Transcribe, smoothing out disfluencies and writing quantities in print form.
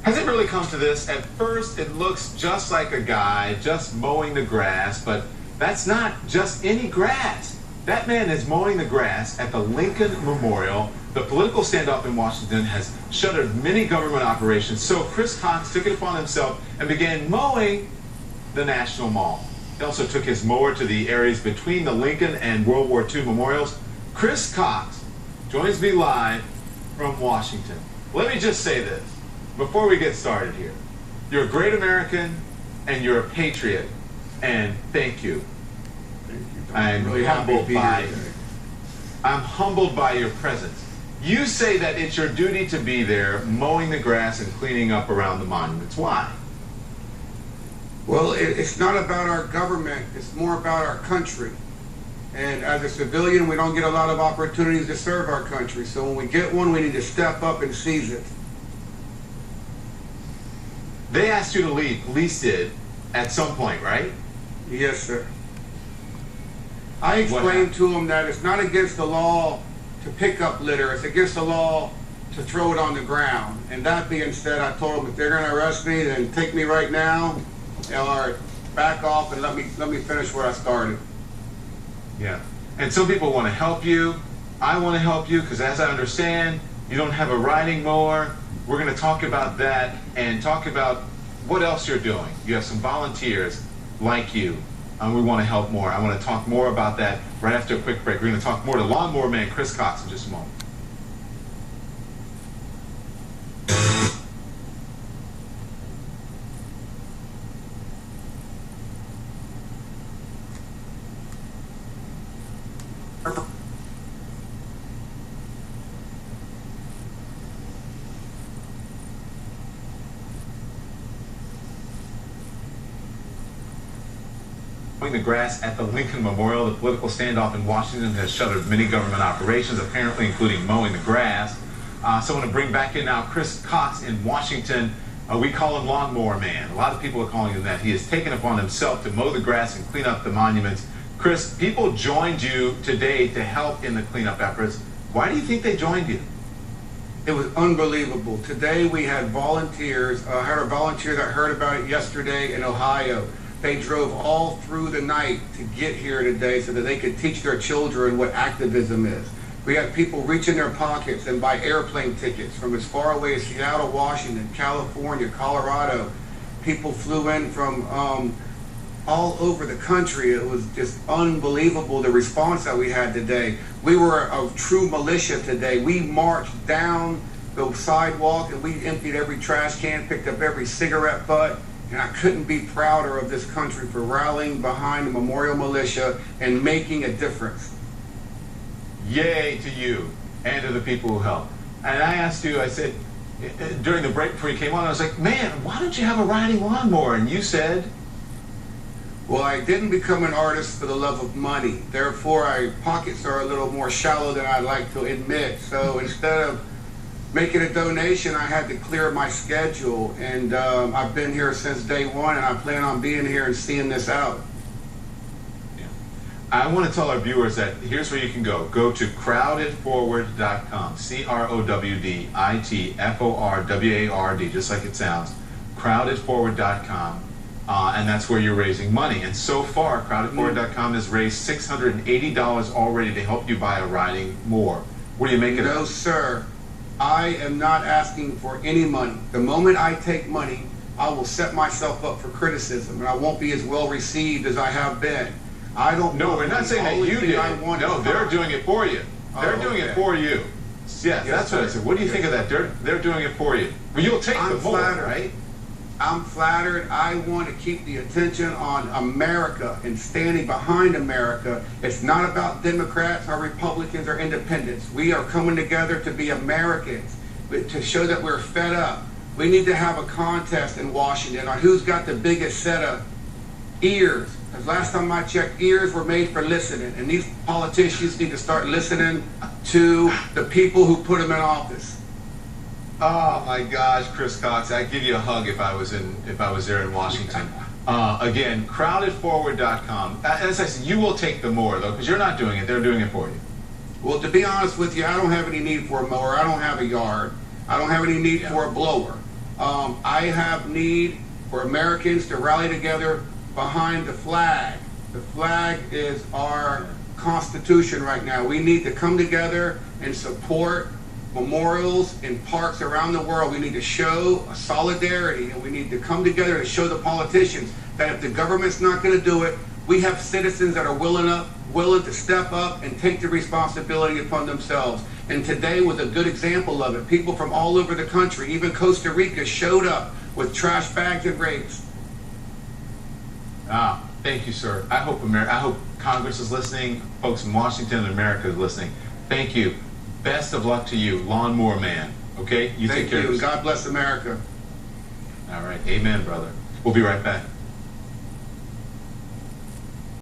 Has it really come to this? At first, it looks just like a guy just mowing the grass, but that's not just any grass. That man is mowing the grass at the Lincoln Memorial. The political standoff in Washington has shuttered many government operations, so Chris Cox took it upon himself and began mowing the National Mall. He also took his mower to the areas between the Lincoln and World War II memorials. Chris Cox joins me live from Washington. Let me just say this before we get started here. You're a great American and you're a patriot, and thank you. Thank you. I'm really humbled by your presence. You say that it's your duty to be there mowing the grass and cleaning up around the monuments. Why? Well, it's not about our government, it's more about our country. And as a civilian, we don't get a lot of opportunities to serve our country. So when we get one, we need to step up and seize it. They asked you to leave, police did, at some point, right? Yes, sir. I explained to them that it's not against the law to pick up litter, it's against the law to throw it on the ground. And that being said, I told them if they're going to arrest me, then take me right now, or back off and let me finish what I started. Yeah. And some people want to help you. I want to help you because, as I understand, you don't have a riding mower. We're going to talk about that and talk about what else you're doing. You have some volunteers like you. We want to help more. I want to talk more about that right after a quick break. We're going to talk more to Lawnmower Man Chris Cox in just a moment. The grass at the Lincoln Memorial. The political standoff in Washington has shuttered many government operations, apparently including mowing the grass. So I want to bring back in now Chris Cox in Washington. We call him Lawnmower Man. A lot of people are calling him that. He has taken upon himself to mow the grass and clean up the monuments. Chris, people joined you today to help in the cleanup efforts. Why do you think they joined you? It was unbelievable. Today we had volunteers. I had a volunteer that heard about it yesterday in Ohio. They drove all through the night to get here today so that they could teach their children what activism is. We had people reach in their pockets and buy airplane tickets from as far away as Seattle, Washington, California, Colorado. People flew in from all over the country. It was just unbelievable, the response that we had today. We were a true militia today. We marched down the sidewalk and we emptied every trash can, picked up every cigarette butt. And I couldn't be prouder of this country for rallying behind the Memorial Militia and making a difference. Yay to you and to the people who help. And I asked you, I said, during the break before you came on, I was like, man, why don't you have a riding lawnmower? And you said, well, I didn't become an artist for the love of money. Therefore, my pockets are a little more shallow than I'd like to admit. So instead of making a donation, I had to clear my schedule, and I've been here since day one, and I plan on being here and seeing this out. Yeah. I want to tell our viewers that here's where you can go. Go to crowdedforward.com, CROWDITFORWARD, just like it sounds, crowdedforward.com, and that's where you're raising money. And so far, crowdedforward.com has raised $680 already to help you buy a riding mower. What do you make of that? No, sir. I am not asking for any money. The moment I take money, I will set myself up for criticism, and I won't be as well received as I have been. I don't. No, we're not saying that you did. No, they're doing it for you. They're doing it for you. Yes, that's what I said. What do you think of that? They're doing it for you. Well, you'll take the mower, right? I'm flattered. I want to keep the attention on America and standing behind America. It's not about Democrats or Republicans or independents. We are coming together to be Americans, to show that we're fed up. We need to have a contest in Washington on who's got the biggest set of ears. Because last time I checked, ears were made for listening, and these politicians need to start listening to the people who put them in office. Oh my gosh, Chris Cox! I'd give you a hug if I was there in Washington. Again, crowdedforward.com. As I said, you will take the mower though, because you're not doing it; they're doing it for you. Well, to be honest with you, I don't have any need for a mower. I don't have a yard. I don't have any need for a blower. I have need for Americans to rally together behind the flag. The flag is our Constitution right now. We need to come together and support memorials in parks around the world. We need to show a solidarity, and we need to come together to show the politicians that if the government's not going to do it, we have citizens that are willing to step up and take the responsibility upon themselves. And today was a good example of it. People from all over the country, even Costa Rica, showed up with trash bags and rakes. Thank you, sir. I hope Congress is listening. Folks in Washington and America is listening. Thank you. Best of luck to you, Lawnmower Man. Okay? You take care of yourself. God bless America. All right. Amen, brother. We'll be right back.